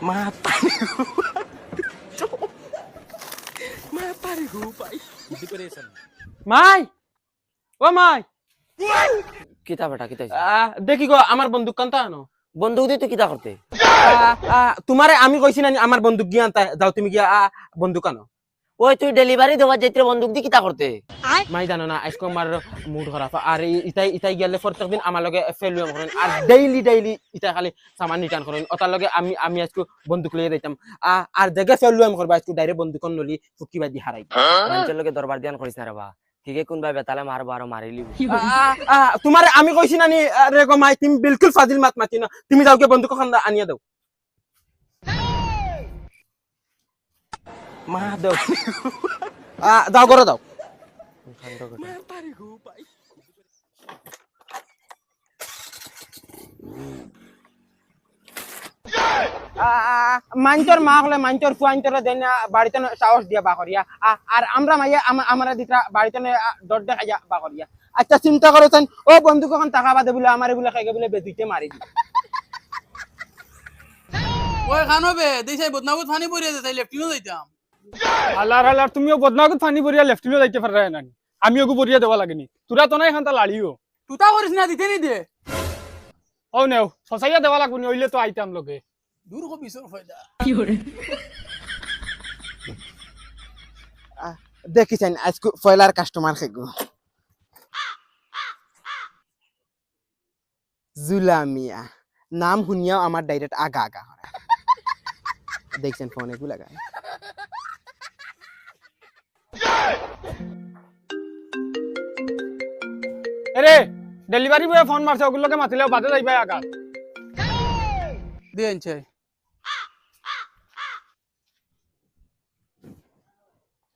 Matay Matay hupay. Depression. Mai! ও মাই কিতা বেটা কিতা দেখি গো আমার বন্দুক কান্তা আনো বন্দুক দিয়ে তুই কিতা করতে তোমারে আমি কইছি না আমার বন্দুক গিয়া আনতা যাও তুমি গিয়া বন্দুক আনো ওই তুই ডেলিভারি দেওয়া যাইতে বন্দুক দিয়ে কিতা করতে মাই জানো না আজকে আমার মুড খারাপ আর ইতাই গেলে প্রত্যেকদিন আমার লগে ফেলুয়াম করেন আর ডেইলি ইতা খালি সামান রিটার্ন করেন ওটার লগে আমি আজকে বন্দুক লইয়া যাইতাম আর জায়গা ফেলুয়াম করবা আজকে ডাইরেক্ট বন্দুক নলি ফুকি বাজি হারাই মানুষের লগে দরবার দিয়ান করিস না রে বা ঠিকই কোন ভাই বেতালে মারবো আর মারিলি তোমারে আমি কইছি না নি রে গো মাই তুমি বিলকুল ফাজিল মাত মাতি না তুমি যাও কে বন্দুক খান আনিয়া দাও মা দাও দাও করে দাও মাঞ্চর মা হলে মাঞ্চর ফুয়াঞ্চরে দেন বাড়িতে সাহস দিয়া বা করিয়া আর আমরা মাইয়া আমরা দিকরা বাড়িতে ডর দেখাইয়া বা করিয়া আচ্ছা চিন্তা করেছেন ও বন্ধুক এখন টাকা বাদে বলে আমার বলে খাইকে বলে বেদিতে মারি দি ওই খানবে দেশাই বদনাবুত ফানি পড়িয়ে যাই লেফটিনো যাইতাম আল্লাহ তুমিও বদনাগত ফানি বরিয়া লেফটিনো যাইতে পারে না আমিও গো বরিয়া দেওয়া লাগেনি তোরা তো নাই খান্তা লাড়িও তুতা করিস না দিতে নি দে ও নেও সসাইয়া দেওয়া লাগবনি হইলে তো আইতাম লগে দূর হো বিসর ফায়দা দেখিছেন আজকে ফয়লার কাস্টমার খেগো জুলামিয়া নাম শুনিয়াও আমার ডাইরেক্ট আগা আগা হয় দেখছেন ফোনে গু লাগায় এরে ডেলিভারি বয় ফোন মারছে ওগুলোকে মাতিলেও বাদে যাইবা আগা দেন চাই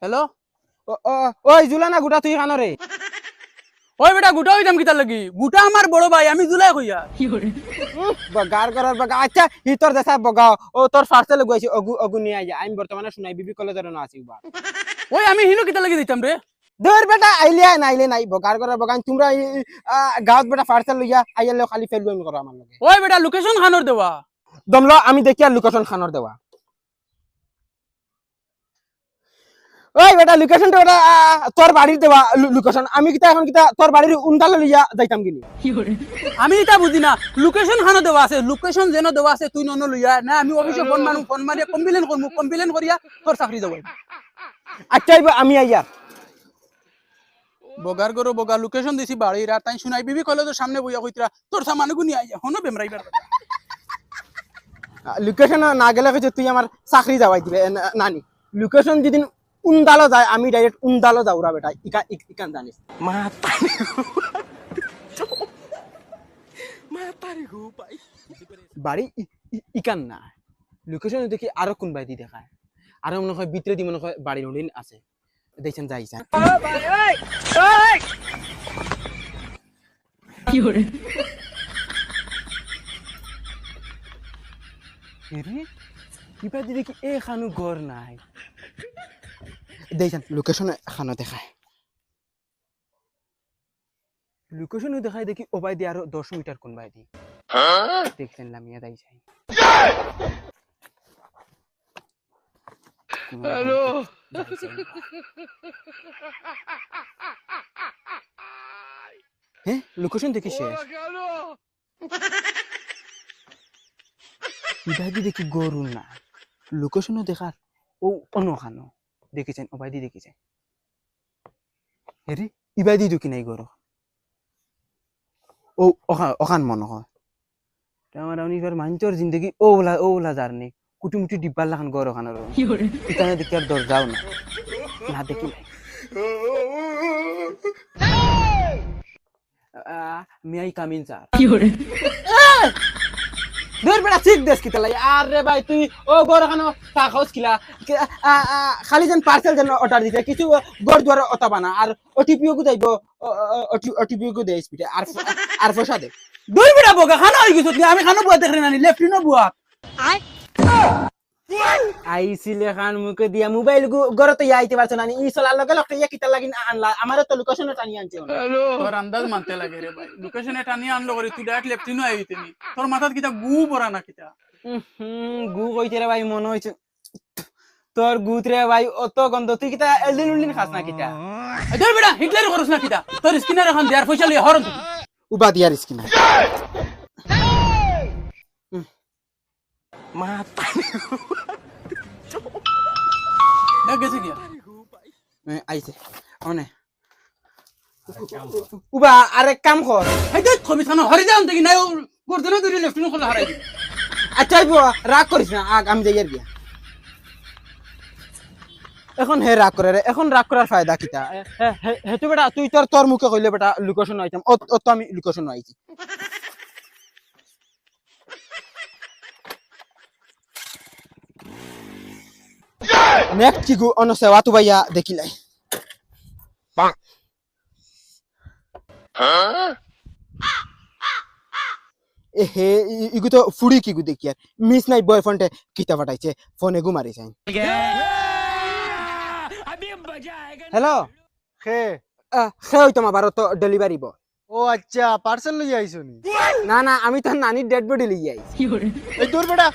হ্যালো ওই জুলানা গুটা তুই কানরে ওই বেটা গুটা হইতাম কিতা লাগি গুটা আমার বড় ভাই আমি জুলাই কইয়া বগার করার বগা আচ্ছা ই তোর দেশা বগা ও তোর ফার্সেল গইছি অগু নিয়ে আইয়া আমি বর্তমানে শুনাই বিবি কলেজের না আছি বা ওই আমি হিনো কিতা লাগি দিতাম রে দৌড় বেটা আইলে নাইলে নাই বগার করার বগা তোমরা গাঁত বেটা ফার্সেল লইয়া আইলে খালি ফেলবো আমি করো আমার লগে ওই বেটা লোকেশন খানোর দেওয়া দমলো আমি দেখি আর লোকেশন খানোর দেওয়া ওই বেটা লোকেশনটা ওটা তোর বাড়ির দেওয়া লোকেশন আমি কিতা এখন কিতা তোর বাড়ির উন্দালে লইয়া যাইতাম কিনি আমি এটা বুঝি না লোকেশন খানো দেওয়া আছে লোকেশন যেন দেওয়া আছে তুই নন লইয়া না আমি অফিসে ফোন মারিয়া কমপ্লেন করিয়া তোর চাকরি যাব আচ্ছা আমি আইয়া বগার গরো বগা লোকেশন দিছি বাড়ির আর তাই শুনাই বিবি কলেজের সামনে বইয়া কইতরা তোর সামানগু নিয়ে আইয়া হনো বেমরাইবার লোকেশন না গেলে কিছু তুই আমার চাকরি যাওয়াই দিবে নানি লোকেশন যেদিন উন্দালো যায় আমি ডাইরেক্ট উন্দালো যাওরা বেটা ইকান জানিস বাড়ি ইকান না লোকেশন দেখি আরো কোন বাই দি দেখায় আরো মনে হয় ভিতরে দি মনে হয় বাড়ির ওদিন আছে দেখছেন যাইছেন কিবা দি দেখি এখানো ঘর নাই দেখছেন লোকেশন এখানো দেখায় লোকেশনও দেখায় দেখি ওবাই দি আরো 10 মিটার কোন বাই দি দেখছেন লামিয়া দাই যাই হ্যালো হ্যাঁ লোকেশন দেখি শেষ ইবাদি দেখি গরু না লোকেশনও দেখার ও অনখানো দেখেছেন ওবাইদি দেখেছেন হেরি ইবাদি দুকি নাই গরু ও ওখান মনে হয় আমার অনিবার মাঞ্চর জিন্দগি ওলা জার্নি কুটুমুটি ডিব্বার লাখান গরু খানোর এখানে দেখি আর দর যাও না দেখি নাই মিয়াই কামিন স্যার দূর বেটা ঠিক দেশ কিতা লাই আরে ভাই তুই ও গরু খানো তা খাওস কিলা খালি যেন পার্সেল যেন অর্ডার দিতে কিছু গড় দুয়ার অতাবা না আর ওটিপিও কো যাইব ওটিপিও কো দেই স্পিডে আর পয়সা দে দুই বেটা বগা খানা হই গেছ তুই আমি খানো বুয়া দেখরে নানি লেফটিনো বুয়া আইছিলে খান মুকে দিয়া মোবাইল গরতে আইতে পারছ না ই চলার লগে লগে ইয়া কিতা লাগিন আনলা আমার তো লোকেশনে টানি আনছে তোর আন্দাজ মানতে লাগে রে ভাই লোকেশনে টানি আনলো করে তুই ডাইরেক্ট লেফটিনো আইতেনি তোর মাথাত কিটা গু পড়া না কিটা গু কইতে রে ভাই মনে হইছে তোর গুত রে ভাই অত গন্ধ তুই কিতা এলদিন উলদিন খাস না কিতা ধর বেটা হিটলার করছ না কিতা তোর স্কিনার এখন দেয়ার পয়সা লই হরন উবা দিয়ার স্কিনার দেখ গেছে কি আইছে অনে উবা আরে কাম কর এই দেখ খবি থানো হরি যাও দেখি নাই গর্দনে ধরে লেফট নো খোলা হারাই আচ্ছা রাগ করিস না আগ আমি যাইয়ার গিয়া এখন হে রাগ করে রে এখন রাগ করার ফায়দা কিতা হেতু বেটা তুই তোর মুখে কইলে বেটা লোকেশন আইতাম ও তো আমি লোকেশন আইছি নেক্সট কি গো অন সেবা তু ভাইয়া দেখিলাই এ হে ইগু তো ফুড়ি কি গু দেখি আর মিস নাই বয়ফ্রেন্ডে কিতা পাঠাইছে ফোনে গু মারি যাই হ্যালো খে সে হইতাম আবার তো ডেলিভারি বয় ও আচ্ছা পার্সেল লই আইছো নি না না আমি তো নানির ডেড বডি লই আইছি এই দূর বেটা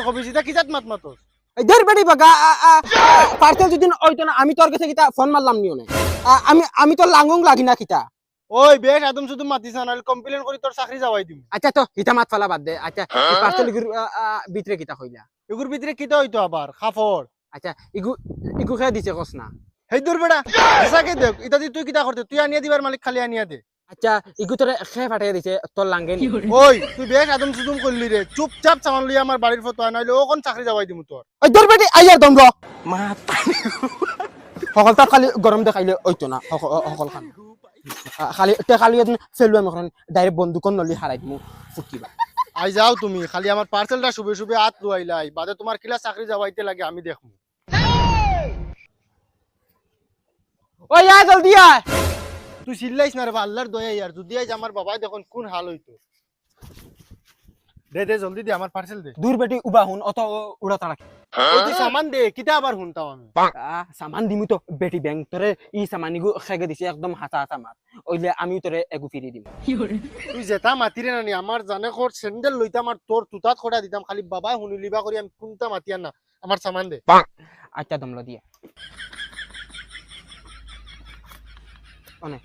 খবিস এটা কিজাত মাত মাতস ডেড বডি বাগা পার্সেল যদি হইতো না আমি তোর কাছে কিতা ফোন মারলাম নিও না আমি তো লাঙ্গং লাগি না কিতা ওই বেশ আদম শুধু মাতিস না কমপ্লেইন করি তোর চাকরি যাওয়াই দিম আচ্ছা তো হিতা মাত ফালা বাদ দে আচ্ছা পার্সেল ভিতরে কিতা কইলা এগুর ভিতরে কিটা হইতো আবার খাফড় আচ্ছা ইগু খেয়ে দিছে কস না হেই দূর বেটা এসাকে দেখ এটা তুই কিটা করতে তুই আনিয়া দিবার মালিক খালি আনিয়া দে আচ্ছা ইগু তোরে খেয়ে ফাটাই দিছে তোর লাঙ্গে নি ওই তুই বেশ আদম সুদুম করলি রে চুপচাপ সামান লই আমার বাড়ির ফটো আনাইলে ও কোন চাকরি যাওয়াই দিমু তোর ওই দর বেটি আইয়ার দম র সকল তার খালি গরম দেখাইলে হইতো না সকল খান খালি খালি ফেলু আমি ডাইরেক্ট বন্দুকন নলি হারাই দিমু ফুটকিবা আই যাও তুমি খালি আমার পার্সেলটা শুবে শুবে হাত লুয়াইলাই বাদে তোমার কিলা চাকরি যাওয়াইতে লাগে আমি দেখমু ওই আয় জলদি আয় তুই চিল্লাইস না রে বা আল্লাহর দয়া ইয়ার যদি আজ আমার বাবা দেখুন কোন হাল হইতো দে দে জলদি দে আমার পার্সেল দে দূর বেটি উবা হুন অত উড়া তাড়া ওই তুই সামান দে কিটা আবার হুনতাও আমি সামান দিমু তো বেটি ব্যাংক তোরে ই সামানিগু খেগে দিছে একদম হাতা হাতা মার ওইলে আমি তোরে এগু ফিরি দিম তুই যেটা মাতিরে নানি আমার জানে খর স্যান্ডেল লইতাম আর তোর তুতাত খড়া দিতাম খালি বাবা হুনিলিবা করি আমি কোনটা মাতিয়ার না আমার সামান দে আচ্ছা দমলো দিয়া অনে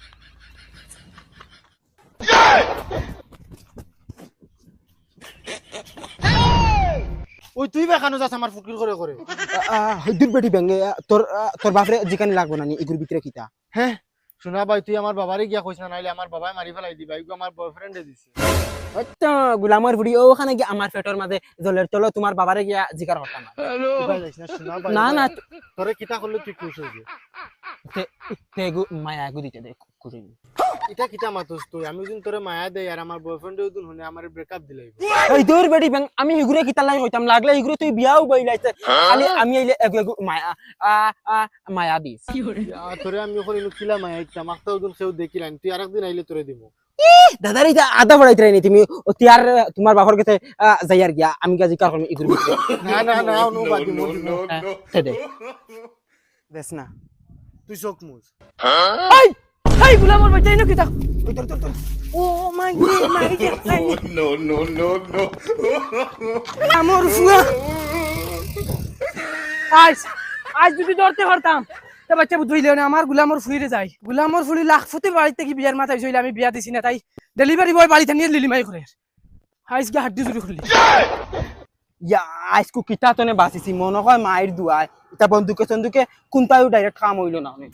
ওই তুই বেখানো যাস আমার ফুকির করে করে দূর বেটি ব্যাংক তোর তোর বাপরে জিকানি লাগবো না নি এগুর ভিতরে কিতা হ্যাঁ শোনা ভাই তুই আমার বাবারে গিয়া কইছ না নাইলে আমার বাবাই মারি ফেলাই দিবা এগু আমার বয়ফ্রেন্ডে দিছে আচ্ছা গুলামর বুড়ি ওখানে গিয়ে আমার পেটের মাঝে জলের তলো তোমার বাবারে গিয়া জিকার করতাম ভাই যাইস না শোনা ভাই না না তোরে কিটা করলে তুই খুশ হইবি তেগু মায়া এগু দিতে দে খুশি এটা কিটা মাতস তুই আমি যখন তোরে মায়া দেই আর আমার বয়ফ্রেন্ডে যখন হনে আমার ব্রেকআপ দিলাইব এই দূর বেটি ব্যাংক আমি এগুরে কিতা লাই হইতাম লাগলে এগুরে তুই বিয়াও বইলাইতে খালি আমি আইলে এগু এগু মায়া মায়া দিস তোরে আমি ওখানে কিলা মায়া ইচ্ছা মাখতাও যখন সেও দেখিলাম তুই আরেকদিন আইলে তোরে দিব দাদার এটা আদা বড়াইতে রাইনি তুমি তিয়ার তোমার বাবার কাছে যাইয়ার গিয়া আমি কাজে কার করব এগুর ভিতরে না না না নো বাদি মো দে দেস না তুই চোখ মুছ এই এই গুলামর বাচ্চা ইনো কিতা ও মাই নো আমার ফুয়া আজ যদি ধরতে পারতাম তা বাচ্চা বুঝইলেও না আমার গুলামর ফুইরে যায় গুলামর ফুলি লাখ ফুতে বাড়িতে কি বিয়ার মাথায় হইলে আমি বিয়া দিছি না তাই ডেলিভারি বয় বাড়িতে নিয়ে লিলিমাই করে আইস গা হাড্ডি জুড়ি খুললি ইয়া আজকু কিতা তনে বাসিছি মনে হয় মায়ের দুয়ায় এটা বন্দুকে সন্দুকে কোনটাও ডাইরেক্ট কাম হইল না অনেক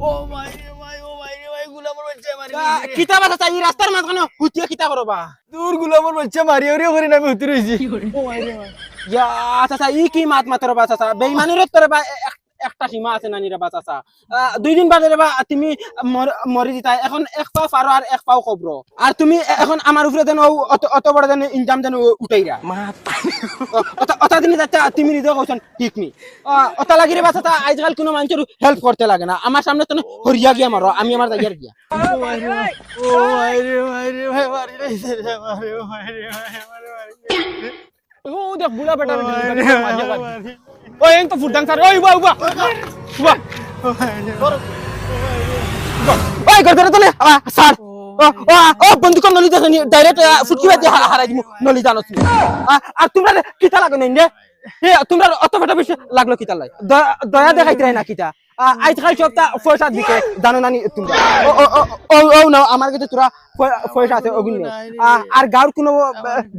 ও ভাই রে ভাই গুলামর বাচ্চা মারি কিতা বাসা এই রাস্তার মাঝখানে হুতিয়া কিতা করবা দূর গুলামর বাচ্চা মারি ওরে করে না আমি উতরে হইছি ও ভাই রে ভাই ইয়া চাচা ই কি মাত মাতর বা চাচা বেইমানির তোর বা একটা সীমা আছে না নিরে বা চাচা 2 দিন বাদে বা তুমি মরি দিতা এখন এক পাও ফারো আর এক পাও কবর আর তুমি এখন আমার উপরে দেন অত বড় দেন ইনকাম দেন উঠাইরা অতা দিন যাচ্ছে তুমি নিজে কইছন ঠিক নি অতা লাগি রে বা চাচা আজকাল কোনো মানুষের হেল্প করতে লাগে না আমার সামনে তো হরিয়া গিয়া মারো আমি আমার জায়গার গিয়া ও ভাই রে ভাই মারি রে মারি ও ভাই রে ভাই ও দেখ বুড়া বেটা ওই এন তো ফুটাং স্যার ওই উবা ওই গর্দরে তোলে স্যার ও ও বন্দুক নলি দেখে ডাইরেক্ট ফুটকি বাজি হারাই দিমু নলি জানোস নি। আর তোমরা কিতা লাগে নাই নে এ তোমরা অত ফটা বেশি লাগলো কিতা লাই দয়া দেখাইতে না কিতা আজ খাই সপ্তাহ পয়সা দিকে জানো না নি তোমরা ও না আমার কাছে তোরা পয়সা আছে ওগুন নেই আর গাঁর কোনো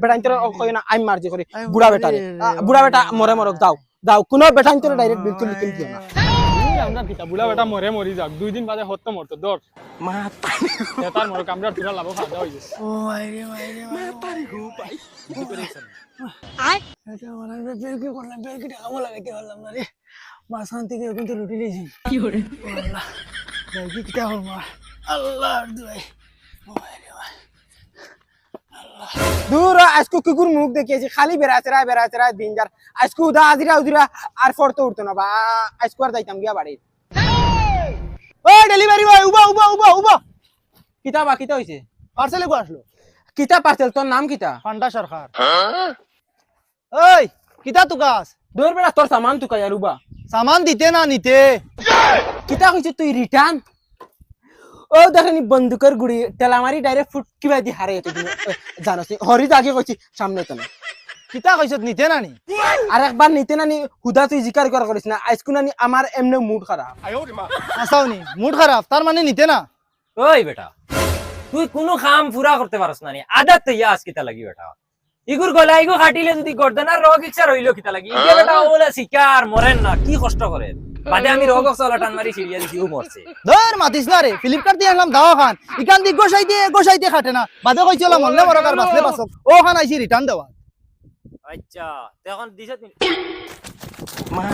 বেটাইন্তর কই না আমি মার্জি করি বুড়া বেটারে বুড়া বেটা মরে মরক যাও যাও কোনো বেটাইন্তর ডাইরেক্ট বিলকুল লিখে দিও না আমরা কিতা বুলা বেটা মরে মরি যাক 2 দিন বাদে হত্য মরতো দর মা তার মরক আমরা তোরা লাভ খাওয়া হইছে ও আইরে মা পারি গো পাই এটা আমার বেলকি করলাম বেলকি টাকা লাগাইতে পারলাম না রে মা শান্তি করে কিন্তু রুটি লিয়েছি কি করে আল্লাহ বেলকি কিটা হল মা আল্লাহ দুই দূর আজকে কুকুর মুখ দেখিয়েছি খালি বেড়াচ্ছে রায় দিন যার আজকে উদা উদিরা আর ফরতে উঠতো না বা আজকে আর যাইতাম গিয়া বাড়ি ও ডেলিভারি বয় উবা কিতা হইছে পার্সেলে কো আসলো কিতা পার্সেল তোর নাম কিতা পান্ডা সরকার ওই কিতা তুকাস দূর বেড়া তোর সামান তুই কায়ার উবা সামান দিতে না নিতে কিতা কইছে তুই রিটার্ন ও দেখেনি বন্দুকের গুড়ি তেলামারি ডাইরেক্ট ফুট কিবা দি হারে জানোস হরি আগে কইছি সামনে তো না কিতা কইছত নিতে না নি আর একবার নিতে নানি হুদা তুই জিকার করিস না আজকু নানি আমার এমনি মুড খারাপ আসাওনি মুড খারাপ তার মানে নিতে না ওই বেটা তুই কোনো কাম পুরা করতে পারস না নি আদাত তো ইয়াস কিতা লাগি বেটা ইগুর গলা ইগু খাটিলে যদি গর্দনার রোগ ইচ্ছা রইলো কিতা লাগি ইগে বেটা ওলা শিকার মরেন না কি কষ্ট করে বাদে আমি রোগ চলা টান মারি সিরিয়া দিছি ও মরছে ধর মাতিস না রে ফ্লিপকার্ট দিয়ে আনলাম দাওয়া খান ইকান দি গোসাইতে খাটে না বাদে কইছিল মল্লে মরকার বাসলে বাসক ও খান আইছি রিটার্ন দেওয়া আচ্ছা তো এখন দিছত নি মা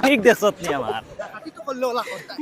ঠিক দেছত নি আমার কাটি তো করলে ওলা কথা